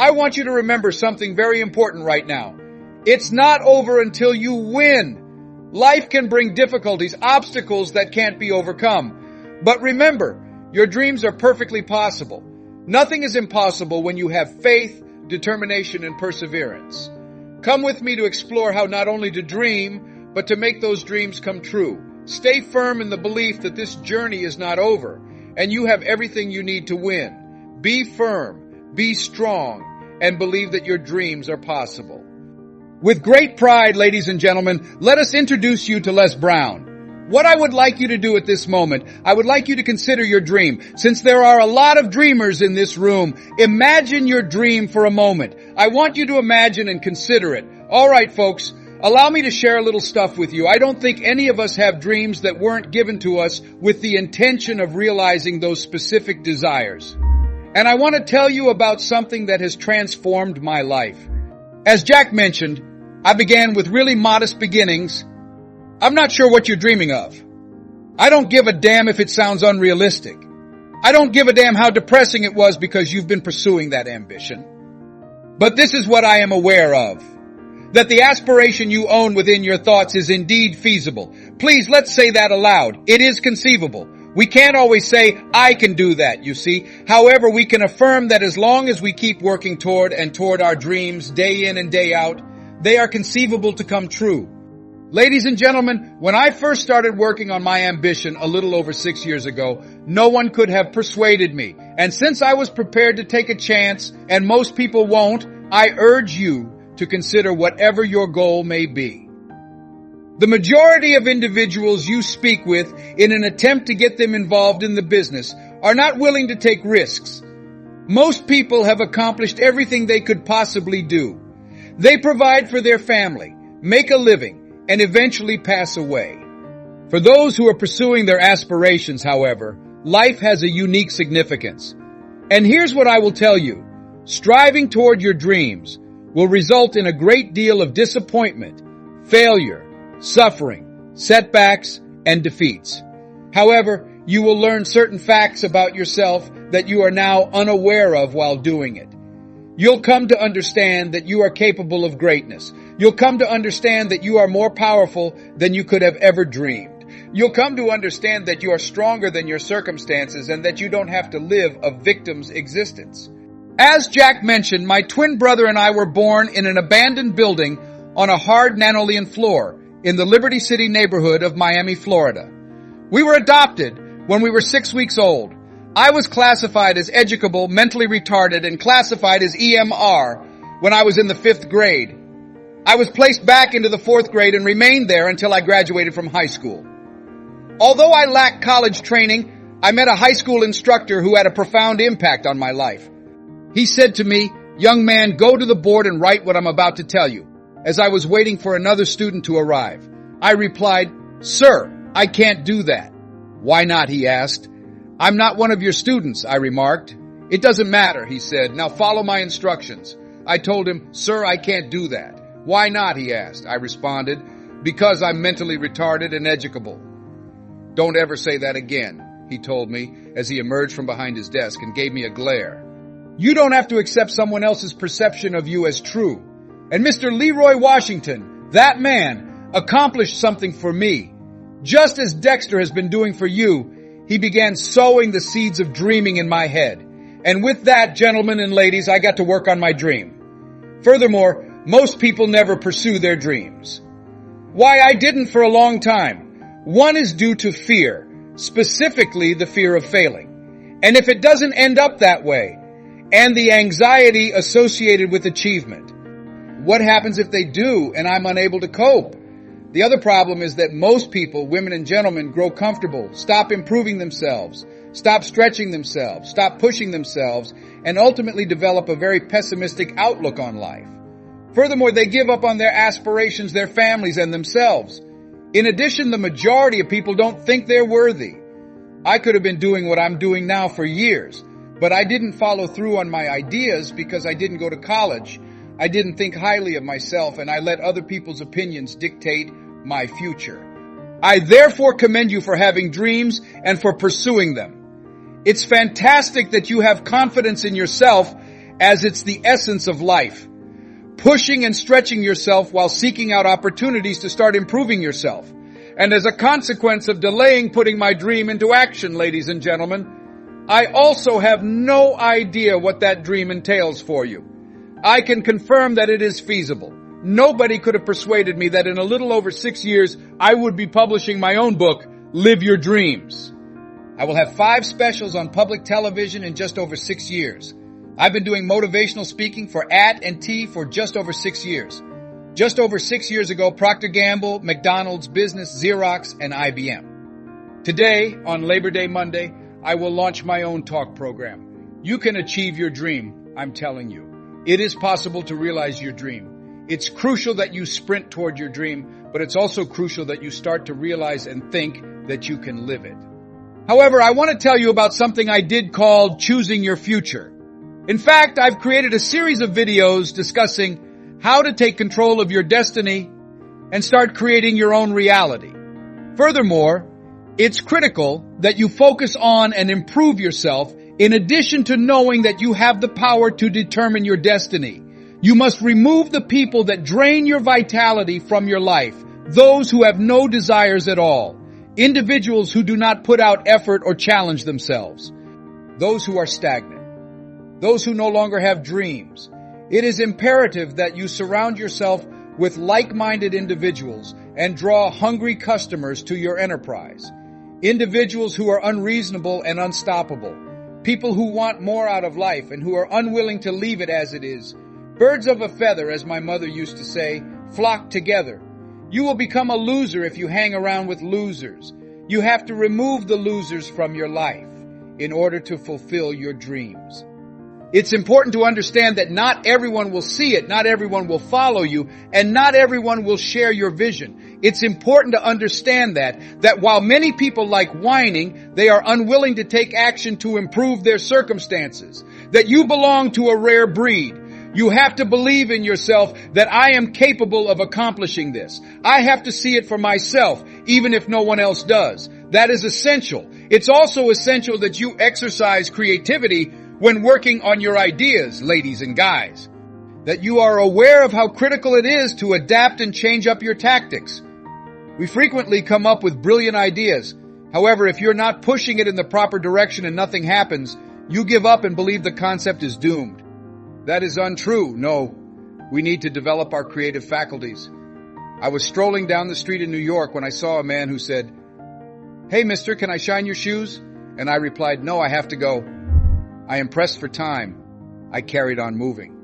I want you to remember something very important right now. It's not over until you win. Life can bring difficulties, obstacles that can't be overcome. But remember, your dreams are perfectly possible. Nothing is impossible when you have faith, determination, and perseverance. Come with me to explore how not only to dream, but to make those dreams come true. Stay firm in the belief that this journey is not over, and you have everything you need to win. Be firm, be strong, and believe that your dreams are possible. With great pride, ladies and gentlemen, let us introduce you to lesbrown. What I would like you to do at this moment, I would like you to consider your dream. Since there are a lot of dreamers in this room, imagine your dream for a moment. I want you to imagine and consider it. All right, folks. Allow me to share a little stuff with you. I don't think any of us have dreams that weren't given to us with the intention of realizing those specific desires. And I want to tell you about something that has transformed my life. As Jack mentioned, I began with really modest beginnings. I'm not sure what you're dreaming of. I don't give a damn if it sounds unrealistic. I don't give a damn how depressing it was because you've been pursuing that ambition. But this is what I am aware of. That the aspiration you own within your thoughts is indeed feasible. Please, let's say that aloud. It is conceivable. We can't always say, I can do that, you see. However, we can affirm that as long as we keep working toward our dreams day in and day out, they are conceivable to come true. Ladies and gentlemen, when I first started working on my ambition a little over 6 years ago, no one could have persuaded me. And since I was prepared to take a chance, and most people won't, I urge you to consider whatever your goal may be. The majority of individuals you speak with in an attempt to get them involved in the business are not willing to take risks. Most people have accomplished everything they could possibly do. They provide for their family, make a living, and eventually pass away. For those who are pursuing their aspirations, however, life has a unique significance. And here's what I will tell you. Striving toward your dreams will result in a great deal of disappointment, failure, suffering, setbacks, and defeats. However, you will learn certain facts about yourself that you are now unaware of while doing it. You'll come to understand that you are capable of greatness. You'll come to understand that you are more powerful than you could have ever dreamed. You'll come to understand that you are stronger than your circumstances and that you don't have to live a victim's existence. As Jack mentioned, my twin brother and I were born in an abandoned building on a hard nanolean floor in the Liberty City neighborhood of Miami, Florida. We were adopted when we were 6 weeks old. I was classified as educable, mentally retarded, and classified as EMR when I was in the 5th grade. I was placed back into the 4th grade and remained there until I graduated from high school. Although I lacked college training, I met a high school instructor who had a profound impact on my life. He said to me, "Young man, go to the board and write what I'm about to tell you," as I was waiting for another student to arrive. I replied, "Sir, I can't do that." "Why not?" he asked. "I'm not one of your students," I remarked. "It doesn't matter," he said. "Now follow my instructions." I told him, "Sir, I can't do that." "Why not?" he asked. I responded, "Because I'm mentally retarded and educable." "Don't ever say that again," he told me as he emerged from behind his desk and gave me a glare. You don't have to accept someone else's perception of you as true. And Mr. Leroy Washington, that man, accomplished something for me. Just as Dexter has been doing for you, he began sowing the seeds of dreaming in my head. And with that, gentlemen and ladies, I got to work on my dream. Furthermore, most people never pursue their dreams. Why I didn't for a long time. One is due to fear, specifically the fear of failing. And if it doesn't end up that way, and the anxiety associated with achievement. What happens if they do and I'm unable to cope? The other problem is that most people, women and gentlemen, grow comfortable, stop improving themselves, stop stretching themselves, stop pushing themselves, and ultimately develop a very pessimistic outlook on life. Furthermore, they give up on their aspirations, their families, and themselves. In addition, the majority of people don't think they're worthy. I could have been doing what I'm doing now for years, but I didn't follow through on my ideas because I didn't go to college. I didn't think highly of myself, and I let other people's opinions dictate my future. I therefore commend you for having dreams and for pursuing them. It's fantastic that you have confidence in yourself as it's the essence of life. Pushing and stretching yourself while seeking out opportunities to start improving yourself. And as a consequence of delaying putting my dream into action, ladies and gentlemen, I also have no idea what that dream entails for you. I can confirm that it is feasible. Nobody could have persuaded me that in a little over 6 years, I would be publishing my own book, Live Your Dreams. I will have 5 specials on public television in just over 6 years. I've been doing motivational speaking for AT&T for just over 6 years. Just over 6 years ago, Procter & Gamble, McDonald's, Business, Xerox, and IBM. Today, on Labor Day Monday, I will launch my own talk program. You can achieve your dream, I'm telling you. It is possible to realize your dream. It's crucial that you sprint toward your dream, but it's also crucial that you start to realize and think that you can live it. However, I want to tell you about something I did called choosing your future. In fact, I've created a series of videos discussing how to take control of your destiny and start creating your own reality. Furthermore, it's critical that you focus on and improve yourself in addition to knowing that you have the power to determine your destiny. You must remove the people that drain your vitality from your life, those who have no desires at all, individuals who do not put out effort or challenge themselves, those who are stagnant, those who no longer have dreams. It is imperative that you surround yourself with like-minded individuals and draw hungry customers to your enterprise. Individuals who are unreasonable and unstoppable. People who want more out of life and who are unwilling to leave it as it is. Birds of a feather, as my mother used to say, flock together. You will become a loser if you hang around with losers. You have to remove the losers from your life in order to fulfill your dreams. It's important to understand that not everyone will see it, not everyone will follow you, and not everyone will share your vision. It's important to understand that while many people like whining, they are unwilling to take action to improve their circumstances, that you belong to a rare breed. You have to believe in yourself that I am capable of accomplishing this. I have to see it for myself, even if no one else does. That is essential. It's also essential that you exercise creativity when working on your ideas, ladies and guys. That you are aware of how critical it is to adapt and change up your tactics. We frequently come up with brilliant ideas. However, if you're not pushing it in the proper direction and nothing happens, you give up and believe the concept is doomed. That is untrue. No, we need to develop our creative faculties. I was strolling down the street in New York when I saw a man who said, "Hey, mister, can I shine your shoes?" And I replied, "No, I have to go." I am pressed for time. I carried on moving.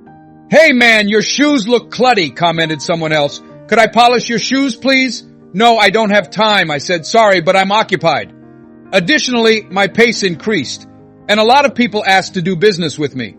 "Hey man, your shoes look clutty," commented someone else. "Could I polish your shoes, please?" "No, I don't have time," I said. "Sorry, but I'm occupied." Additionally, my pace increased, and a lot of people asked to do business with me.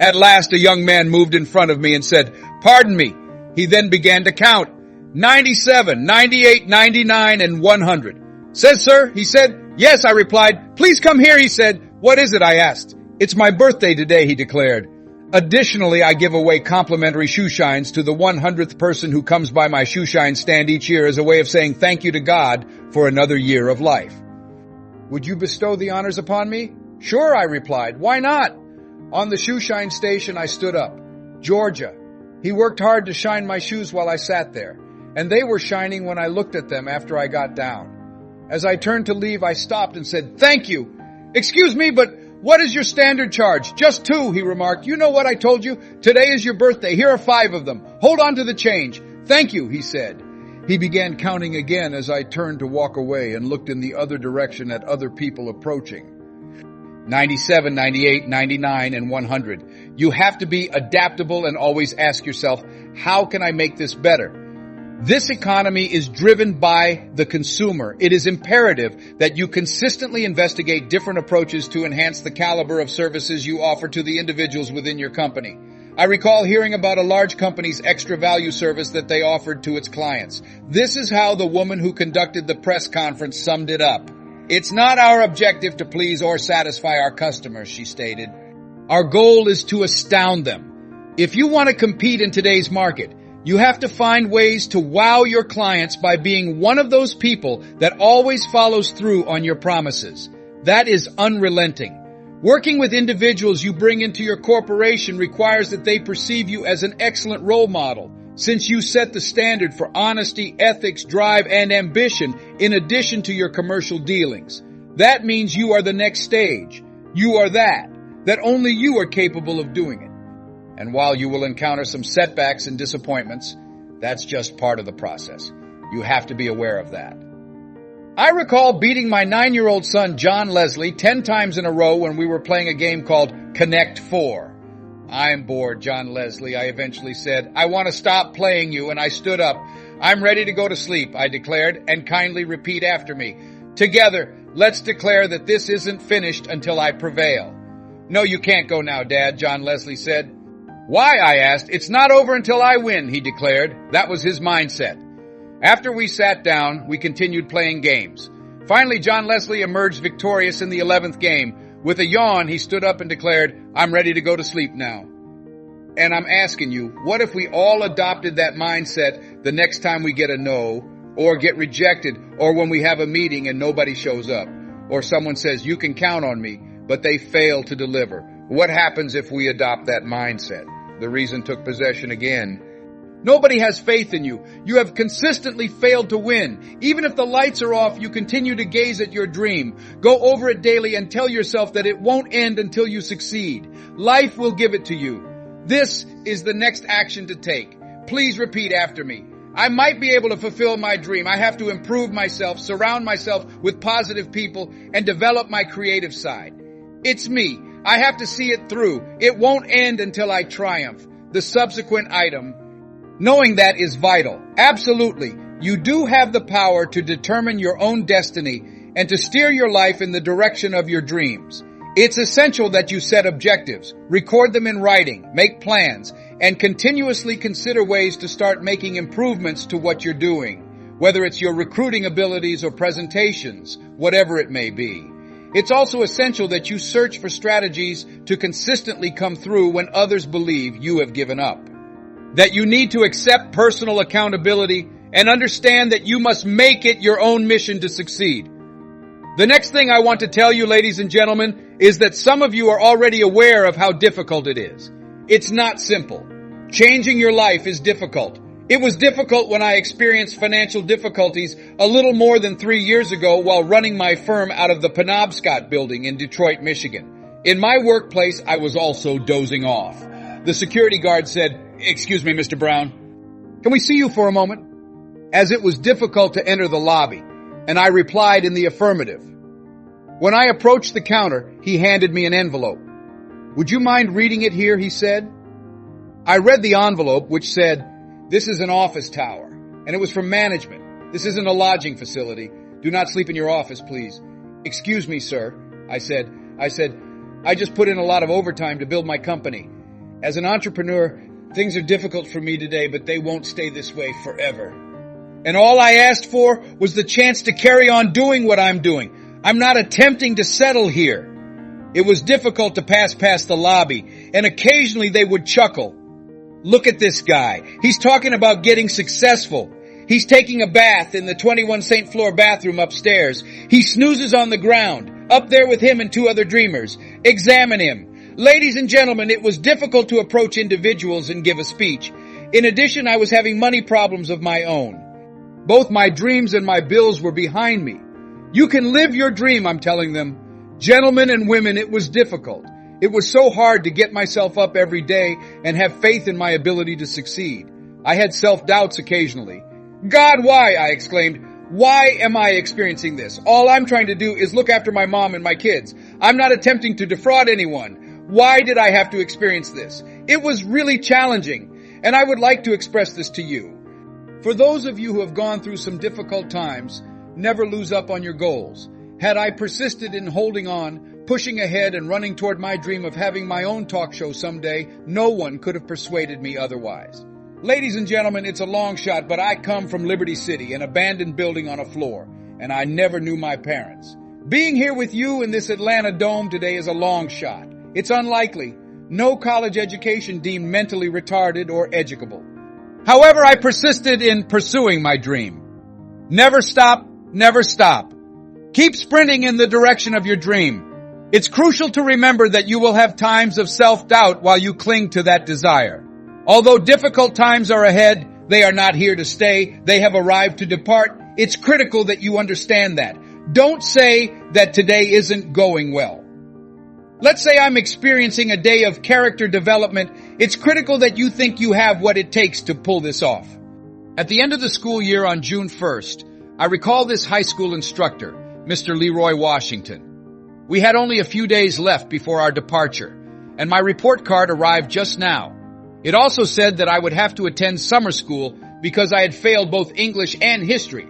At last, a young man moved in front of me and said, "Pardon me." He then began to count. 97, 98, 99, and 100. "Says, sir?" he said. "Yes," I replied. "Please come here," he said. "What is it?" I asked. "It's my birthday today," he declared. Additionally, I give away complimentary shoe shines to the 100th person who comes by my shoe shine stand each year as a way of saying thank you to God for another year of life. "Would you bestow the honors upon me?" "Sure," I replied. "Why not?" On the shoe shine station, I stood up. Georgia. He worked hard to shine my shoes while I sat there, and they were shining when I looked at them after I got down. As I turned to leave, I stopped and said, "Thank you." "Excuse me, but what is your standard charge?" "Just 2, he remarked. "You know what I told you? Today is your birthday. Here are 5 of them. Hold on to the change." "Thank you," he said. He began counting again as I turned to walk away and looked in the other direction at other people approaching. 97, 98, 99, and 100. You have to be adaptable and always ask yourself, how can I make this better? This economy is driven by the consumer. It is imperative that you consistently investigate different approaches to enhance the caliber of services you offer to the individuals within your company. I recall hearing about a large company's extra value service that they offered to its clients. This is how the woman who conducted the press conference summed it up. "It's not our objective to please or satisfy our customers," she stated. "Our goal is to astound them. If you want to compete in today's market, you have to find ways to wow your clients by being one of those people that always follows through on your promises. That is unrelenting. Working with individuals you bring into your corporation requires that they perceive you as an excellent role model, since you set the standard for honesty, ethics, drive, and ambition in addition to your commercial dealings. That means you are the next stage. You are that only you are capable of doing it. And while you will encounter some setbacks and disappointments, that's just part of the process. You have to be aware of that. I recall beating my 9-year-old son, John Leslie, 10 times in a row when we were playing a game called Connect 4. I'm bored, John Leslie, I eventually said. I want to stop playing you, and I stood up. I'm ready to go to sleep, I declared, and kindly repeat after me. Together, let's declare that this isn't finished until I prevail. No, you can't go now, Dad, John Leslie said. Why, I asked. It's not over until I win, he declared. That was his mindset. After we sat down, we continued playing games. Finally, John Leslie emerged victorious in the 11th game. With a yawn, he stood up and declared, I'm ready to go to sleep now. And I'm asking you, what if we all adopted that mindset the next time we get a no, or get rejected, or when we have a meeting and nobody shows up, or someone says, you can count on me, but they fail to deliver? What happens if we adopt that mindset? The reason took possession again. Nobody has faith in you. You have consistently failed to win. Even if the lights are off, you continue to gaze at your dream. Go over it daily and tell yourself that it won't end until you succeed. Life will give it to you. This is the next action to take. Please repeat after me. I might be able to fulfill my dream. I have to improve myself, surround myself with positive people, and develop my creative side. It's me. I have to see it through. It won't end until I triumph. The subsequent item, knowing that, is vital. Absolutely. You do have the power to determine your own destiny and to steer your life in the direction of your dreams. It's essential that you set objectives, record them in writing, make plans, and continuously consider ways to start making improvements to what you're doing, whether it's your recruiting abilities or presentations, whatever it may be. It's also essential that you search for strategies to consistently come through when others believe you have given up. That you need to accept personal accountability and understand that you must make it your own mission to succeed. The next thing I want to tell you, ladies and gentlemen, is that some of you are already aware of how difficult it is. It's not simple. Changing your life is difficult. It was difficult when I experienced financial difficulties a little more than 3 years ago while running my firm out of the Penobscot building in Detroit, Michigan. In my workplace, I was also dozing off. The security guard said, "Excuse me, Mr. Brown. Can we see you for a moment?" As it was difficult to enter the lobby, and I replied in the affirmative. When I approached the counter, he handed me an envelope. "Would you mind reading it here?" he said. I read the envelope, which said, "This is an office tower," and it was from management. "This isn't a lodging facility. Do not sleep in your office, please." "Excuse me, sir," I said, "I just put in a lot of overtime to build my company. As an entrepreneur, things are difficult for me today, but they won't stay this way forever. And all I asked for was the chance to carry on doing what I'm doing. I'm not attempting to settle here." It was difficult to pass past the lobby, and occasionally they would chuckle. "Look at this guy. He's talking about getting successful. He's taking a bath in the 21 St. Floor bathroom upstairs. He snoozes on the ground, up there with him and 2 other dreamers. Examine him." Ladies and gentlemen, it was difficult to approach individuals and give a speech. In addition, I was having money problems of my own. Both my dreams and my bills were behind me. You can live your dream, I'm telling them. Gentlemen and women, it was difficult. It was so hard to get myself up every day and have faith in my ability to succeed. I had self-doubts occasionally. "God, why?" I exclaimed. "Why am I experiencing this? All I'm trying to do is look after my mom and my kids. I'm not attempting to defraud anyone. Why did I have to experience this?" It was really challenging, and I would like to express this to you. For those of you who have gone through some difficult times, never lose up on your goals. Had I persisted in holding on, pushing ahead and running toward my dream of having my own talk show someday, no one could have persuaded me otherwise. Ladies and gentlemen, it's a long shot, but I come from Liberty City, an abandoned building on a floor, and I never knew my parents. Being here with you in this Atlanta Dome today is a long shot. It's unlikely. No college education deemed mentally retarded or educable. However, I persisted in pursuing my dream. Never stop, never stop. Keep sprinting in the direction of your dream. It's crucial to remember that you will have times of self-doubt while you cling to that desire. Although difficult times are ahead, they are not here to stay. They have arrived to depart. It's critical that you understand that. Don't say that today isn't going well. Let's say I'm experiencing a day of character development. It's critical that you think you have what it takes to pull this off. At the end of the school year on June 1st, I recall this high school instructor, Mr. Leroy Washington. We had only a few days left before our departure, and my report card arrived just now. It also said that I would have to attend summer school because I had failed both English and history.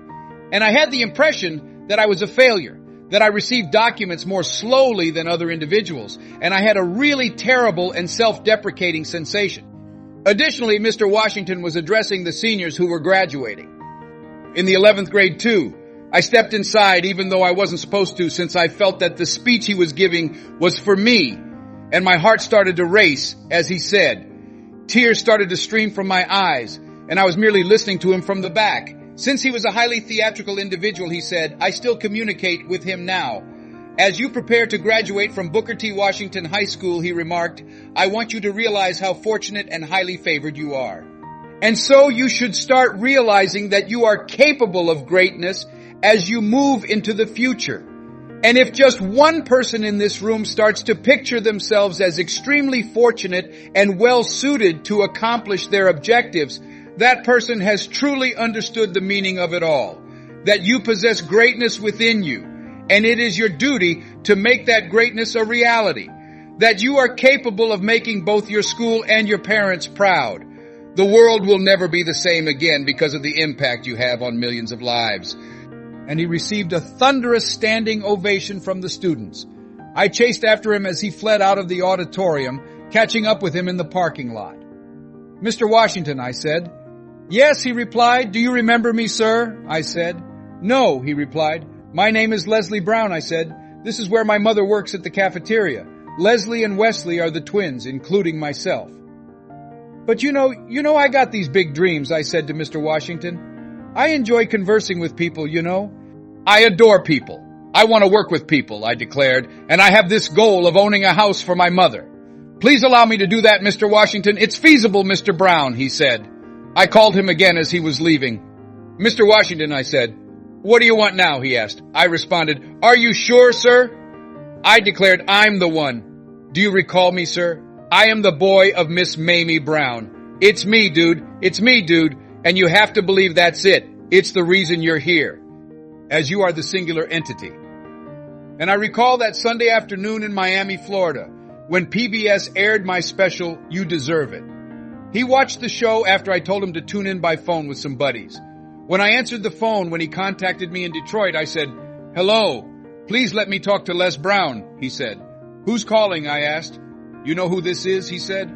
And I had the impression that I was a failure, that I received documents more slowly than other individuals, and I had a really terrible and self-deprecating sensation. Additionally, Mr. Washington was addressing the seniors who were graduating. In the 11th grade too, I stepped inside even though I wasn't supposed to, since I felt that the speech he was giving was for me, and my heart started to race as he said. Tears started to stream from my eyes, and I was merely listening to him from the back. Since he was a highly theatrical individual, he said, I still communicate with him now. As you prepare to graduate from Booker T. Washington High School, he remarked, I want you to realize how fortunate and highly favored you are. And so you should start realizing that you are capable of greatness as you move into the future. And if just one person in this room starts to picture themselves as extremely fortunate and well-suited to accomplish their objectives, that person has truly understood the meaning of it all. That you possess greatness within you, and it is your duty to make that greatness a reality. That you are capable of making both your school and your parents proud. The world will never be the same again because of the impact you have on millions of lives. And he received a thunderous standing ovation from the students. I chased after him as he fled out of the auditorium, catching up with him in the parking lot. Mr. Washington, I said. Yes, he replied. Do you remember me, sir? I said. No, he replied. My name is lesbrown, I said. This is where my mother works at the cafeteria. Leslie and Wesley are the twins, including myself. But you know I got these big dreams, I said to Mr. Washington. I enjoy conversing with people, you know. I adore people. I want to work with people, I declared, and I have this goal of owning a house for my mother. Please allow me to do that, Mr. Washington. It's feasible, Mr. Brown, he said. I called him again as he was leaving. Mr. Washington, I said. What do you want now, he asked. I responded, Are you sure, sir? I declared, I'm the one. Do you recall me, sir? I am the boy of Miss Mamie Brown. It's me, dude. It's me, dude. And you have to believe that's it. It's the reason you're here, as you are the singular entity. And I recall that Sunday afternoon in Miami, Florida, when PBS aired my special, You Deserve It. He watched the show after I told him to tune in by phone with some buddies. When I answered the phone when he contacted me in Detroit, I said, Hello, please let me talk to Les Brown, he said. Who's calling, I asked. You know who this is, he said.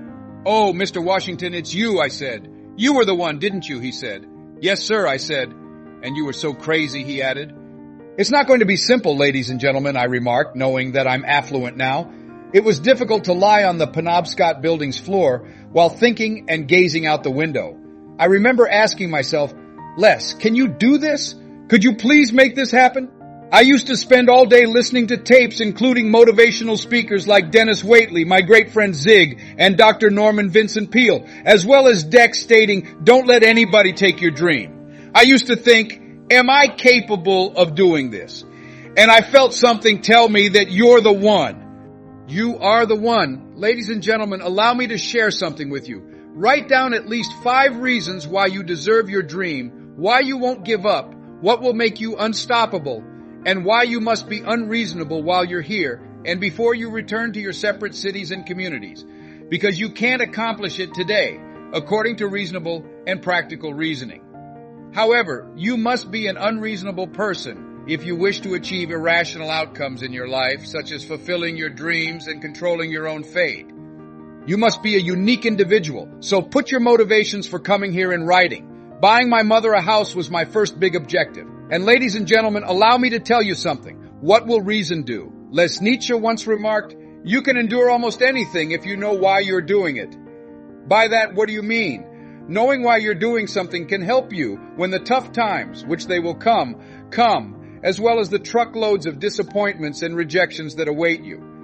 Oh, Mr. Washington, it's you, I said. You were the one, didn't you, he said. Yes, sir, I said. And you were so crazy, he added. It's not going to be simple, ladies and gentlemen, I remarked, knowing that I'm affluent now. It was difficult to lie on the Penobscot building's floor while thinking and gazing out the window. I remember asking myself, Les, can you do this? Could you please make this happen? I used to spend all day listening to tapes including motivational speakers like Dennis Waitley, my great friend Zig, and Dr. Norman Vincent Peale, as well as decks stating, don't let anybody take your dream. I used to think, am I capable of doing this? And I felt something tell me that you're the one. You are the one. Ladies and gentlemen, allow me to share something with you. Write down at least 5 reasons why you deserve your dream, why you won't give up, what will make you unstoppable, and why you must be unreasonable while you're here and before you return to your separate cities and communities, because you can't accomplish it today, according to reasonable and practical reasoning. However, you must be an unreasonable person if you wish to achieve irrational outcomes in your life, such as fulfilling your dreams and controlling your own fate. You must be a unique individual, so put your motivations for coming here in writing. Buying my mother a house was my first big objective. And ladies and gentlemen, allow me to tell you something. What will reason do? Les Nietzsche once remarked, you can endure almost anything if you know why you're doing it. By that, what do you mean? Knowing why you're doing something can help you when the tough times, which they will come, as well as the truckloads of disappointments and rejections that await you.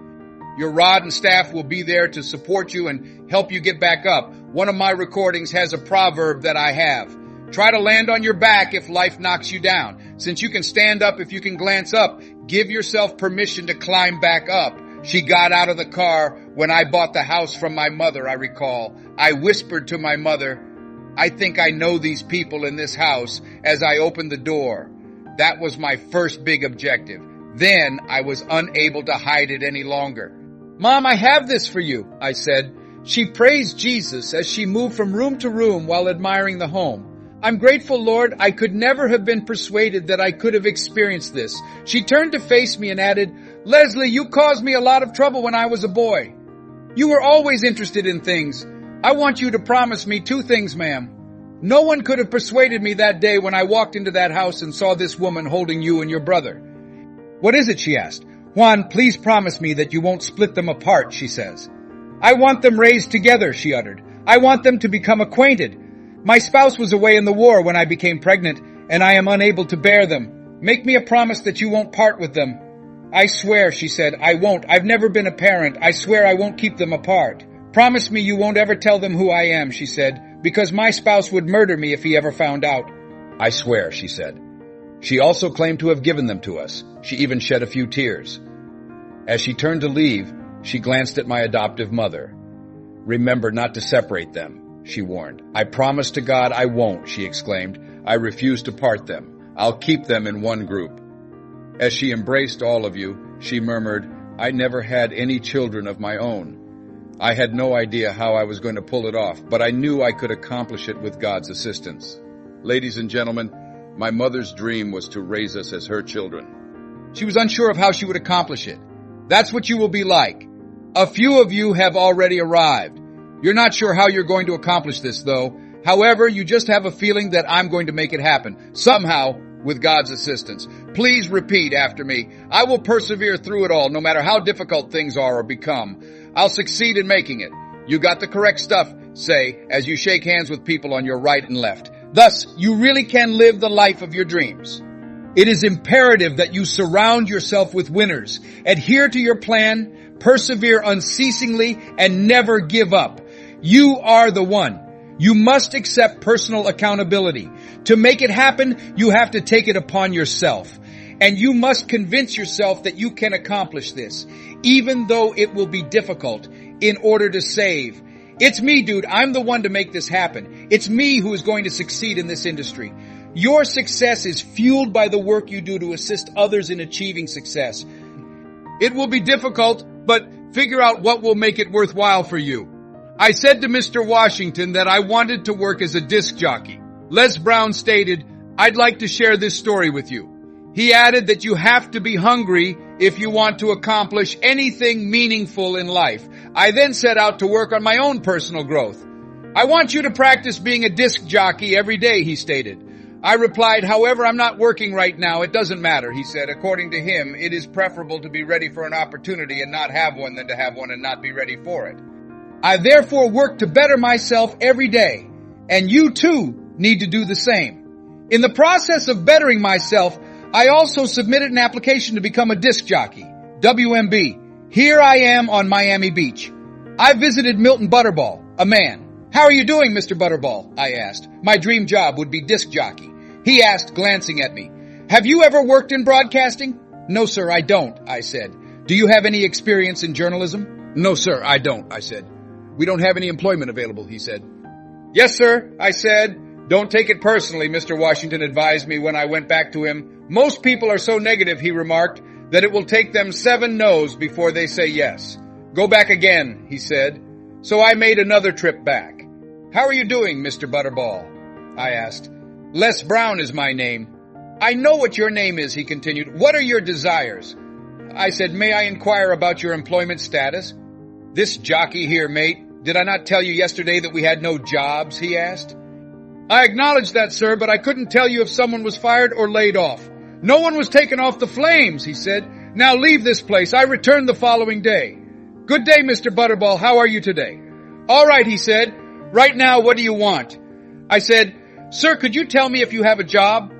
Your rod and staff will be there to support you and help you get back up. One of my recordings has a proverb that I have. Try to land on your back if life knocks you down. Since you can stand up if you can glance up, give yourself permission to climb back up. She got out of the car when I bought the house from my mother, I recall. I whispered to my mother, I think I know these people in this house, as I opened the door. That was my first big objective. Then I was unable to hide it any longer. Mom, I have this for you, I said. She praised Jesus as she moved from room to room while admiring the home. I'm grateful, Lord, I could never have been persuaded that I could have experienced this. She turned to face me and added, Leslie, you caused me a lot of trouble when I was a boy. You were always interested in things. I want you to promise me 2 things, ma'am. No one could have persuaded me that day when I walked into that house and saw this woman holding you and your brother. What is it? She asked. Juan, please promise me that you won't split them apart, she says. I want them raised together, she uttered. I want them to become acquainted. My spouse was away in the war when I became pregnant, and I am unable to bear them. Make me a promise that you won't part with them. I swear, she said, I won't. I've never been a parent. I swear I won't keep them apart. Promise me you won't ever tell them who I am, she said, because my spouse would murder me if he ever found out. I swear, she said. She also claimed to have given them to us. She even shed a few tears. As she turned to leave, she glanced at my adoptive mother. Remember not to separate them, she warned. I promise to God I won't, she exclaimed. I refuse to part them. I'll keep them in one group. As she embraced all of you, she murmured, I never had any children of my own. I had no idea how I was going to pull it off, but I knew I could accomplish it with God's assistance. Ladies and gentlemen, my mother's dream was to raise us as her children. She was unsure of how she would accomplish it. That's what you will be like. A few of you have already arrived. You're not sure how you're going to accomplish this, though. However, you just have a feeling that I'm going to make it happen, somehow, with God's assistance. Please repeat after me. I will persevere through it all, no matter how difficult things are or become. I'll succeed in making it. You got the correct stuff, say, as you shake hands with people on your right and left. Thus, you really can live the life of your dreams. It is imperative that you surround yourself with winners. Adhere to your plan, persevere unceasingly, and never give up. You are the one. You must accept personal accountability. To make it happen, you have to take it upon yourself. And you must convince yourself that you can accomplish this, even though it will be difficult, in order to save. It's me, dude. I'm the one to make this happen. It's me who is going to succeed in this industry. Your success is fueled by the work you do to assist others in achieving success. It will be difficult, but figure out what will make it worthwhile for you. I said to Mr. Washington that I wanted to work as a disc jockey. Lesbrown stated, I'd like to share this story with you. He added that you have to be hungry if you want to accomplish anything meaningful in life. I then set out to work on my own personal growth. I want you to practice being a disc jockey every day, he stated. I replied, however, I'm not working right now. It doesn't matter, he said. According to him, it is preferable to be ready for an opportunity and not have one than to have one and not be ready for it. I therefore work to better myself every day, and you too need to do the same. In the process of bettering myself, I also submitted an application to become a disc jockey, WMB. Here I am on Miami Beach. I visited Milton Butterball, a man. How are you doing, Mr. Butterball? I asked. My dream job would be disc jockey. He asked, glancing at me. Have you ever worked in broadcasting? No, sir, I don't, I said. Do you have any experience in journalism? No, sir, I don't, I said. We don't have any employment available, he said. Yes, sir, I said. Don't take it personally, Mr. Washington advised me when I went back to him. Most people are so negative, he remarked, that it will take them 7 no's before they say yes. Go back again, he said. So I made another trip back. How are you doing, Mr. Butterball? I asked. Lesbrown is my name. I know what your name is, he continued. What are your desires? I said, may I inquire about your employment status? This jockey here, mate. Did I not tell you yesterday that we had no jobs, he asked. I acknowledge that, sir, but I couldn't tell you if someone was fired or laid off. No one was taken off the flames, he said. Now leave this place. I return the following day. Good day, Mr. Butterball. How are you today? All right, he said. Right now, what do you want? I said, sir, could you tell me if you have a job?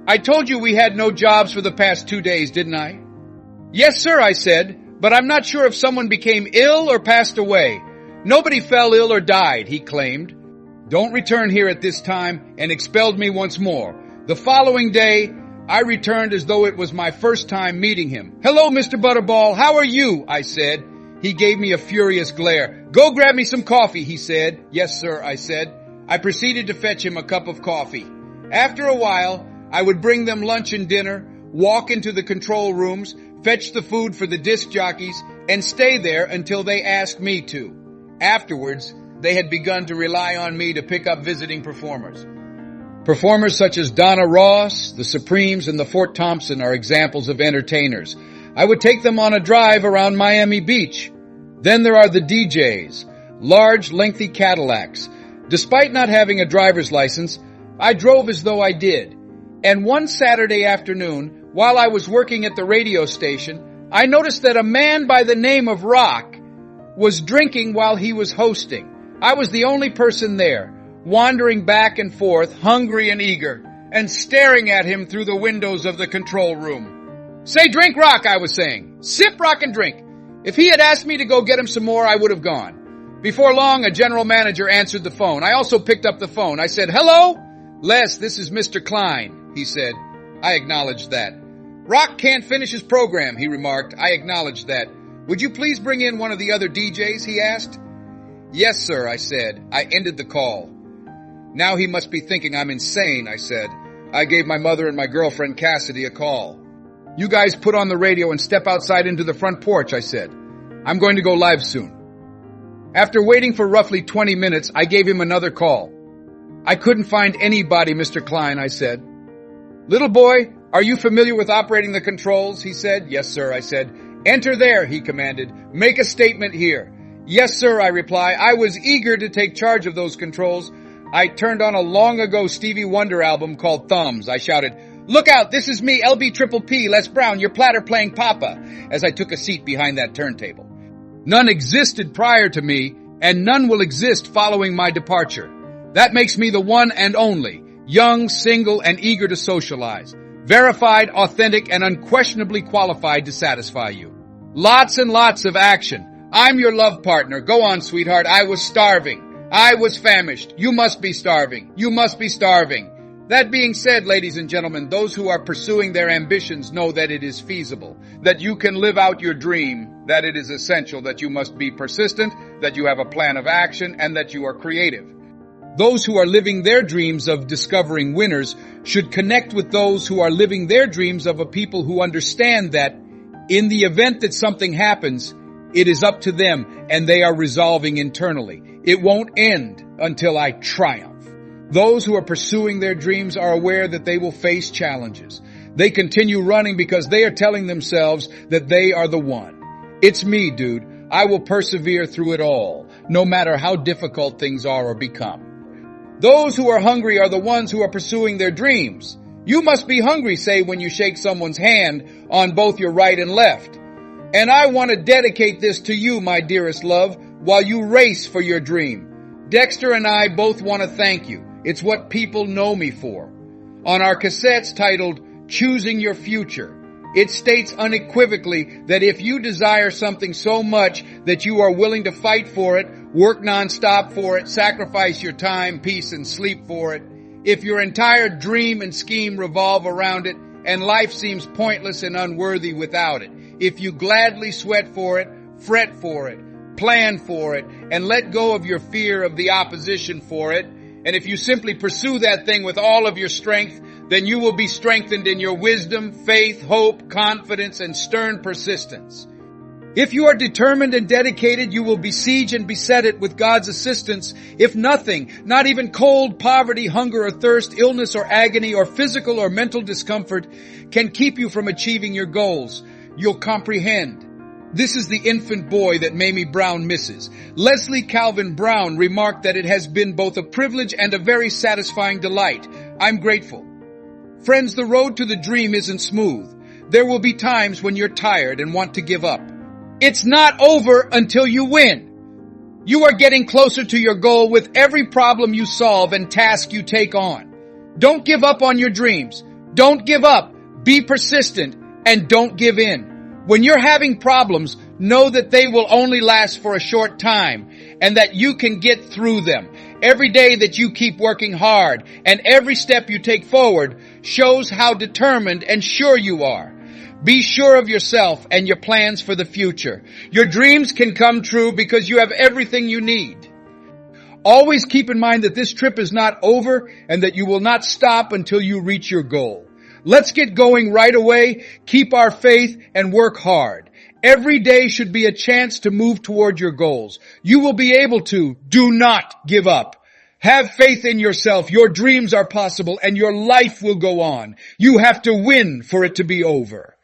I told you we had no jobs for the past 2 days, didn't I? Yes, sir, I said. but I'm not sure if someone became ill or passed away. Nobody fell ill or died, he claimed. Don't return here at this time, and expelled me once more. The following day, I returned as though it was my first time meeting him. Hello, Mr. Butterball, how are you? I said. He gave me a furious glare. Go grab me some coffee, he said. Yes, sir, I said. I proceeded to fetch him a cup of coffee. After a while, I would bring them lunch and dinner, walk into the control rooms, fetch the food for the disc jockeys, and stay there until they asked me to. Afterwards, they had begun to rely on me to pick up visiting performers. Performers such as Donna Ross, the Supremes, and the Fort Thompson are examples of entertainers. I would take them on a drive around Miami Beach. Then there are the DJs, large, lengthy Cadillacs. Despite not having a driver's license, I drove as though I did. And one Saturday afternoon, while I was working at the radio station, I noticed that a man by the name of Rock was drinking while he was hosting. I was the only person there, wandering back and forth, hungry and eager, and staring at him through the windows of the control room. Say, drink, Rock, I was saying. Sip, Rock, and drink. If he had asked me to go get him some more, I would have gone. Before long, a general manager answered the phone. I also picked up the phone. I said, hello? Les, this is Mr. Klein, he said. I acknowledged that. Rock can't finish his program, he remarked. I acknowledged that. Would you please bring in one of the other DJs, he asked. Yes, sir, I said. I ended the call. Now he must be thinking I'm insane, I said. I gave my mother and my girlfriend Cassidy a call. You guys put on the radio and step outside into the front porch, I said. I'm going to go live soon. After waiting for roughly 20 minutes, I gave him another call. I couldn't find anybody, Mr. Klein, I said. Little boy, are you familiar with operating the controls? He said. Yes, sir, I said. Enter there, he commanded. Make a statement here. Yes, sir, I reply. I was eager to take charge of those controls. I turned on a long-ago Stevie Wonder album called Thumbs. I shouted, look out, this is me, LB Triple P, lesbrown, your platter-playing papa, as I took a seat behind that turntable. None existed prior to me, and none will exist following my departure. That makes me the one and only, young, single, and eager to socialize, verified, authentic, and unquestionably qualified to satisfy you. Lots and lots of action. I'm your love partner. Go on, sweetheart. I was starving. I was famished. You must be starving. You must be starving. That being said, ladies and gentlemen, those who are pursuing their ambitions know that it is feasible, that you can live out your dream, that it is essential, that you must be persistent, that you have a plan of action, and that you are creative. Those who are living their dreams of discovering winners should connect with those who are living their dreams of a people who understand that in the event that something happens, it is up to them and they are resolving internally. It won't end until I triumph. Those who are pursuing their dreams are aware that they will face challenges. They continue running because they are telling themselves that they are the one. It's me, dude. I will persevere through it all, no matter how difficult things are or become. Those who are hungry are the ones who are pursuing their dreams. You must be hungry, say, when you shake someone's hand on both your right and left. And I want to dedicate this to you, my dearest love, while you race for your dream. Dexter and I both want to thank you. It's what people know me for. On our cassettes titled Choosing Your Future, it states unequivocally that if you desire something so much that you are willing to fight for it, work nonstop for it, sacrifice your time, peace, and sleep for it, if your entire dream and scheme revolve around it, and life seems pointless and unworthy without it, if you gladly sweat for it, fret for it, plan for it, and let go of your fear of the opposition for it, and if you simply pursue that thing with all of your strength, then you will be strengthened in your wisdom, faith, hope, confidence, and stern persistence. If you are determined and dedicated, you will besiege and beset it with God's assistance. If nothing, not even cold, poverty, hunger or thirst, illness or agony, or physical or mental discomfort can keep you from achieving your goals, you'll comprehend. This is the infant boy that Mamie Brown misses. Leslie Calvin Brown remarked that it has been both a privilege and a very satisfying delight. I'm grateful. Friends, the road to the dream isn't smooth. There will be times when you're tired and want to give up. It's not over until you win. You are getting closer to your goal with every problem you solve and task you take on. Don't give up on your dreams. Don't give up. Be persistent and don't give in. When you're having problems, know that they will only last for a short time and that you can get through them. Every day that you keep working hard and every step you take forward shows how determined and sure you are. Be sure of yourself and your plans for the future. Your dreams can come true because you have everything you need. Always keep in mind that this trip is not over and that you will not stop until you reach your goal. Let's get going right away, keep our faith, and work hard. Every day should be a chance to move toward your goals. You will be able to. Do not give up. Have faith in yourself. Your dreams are possible and your life will go on. You have to win for it to be over.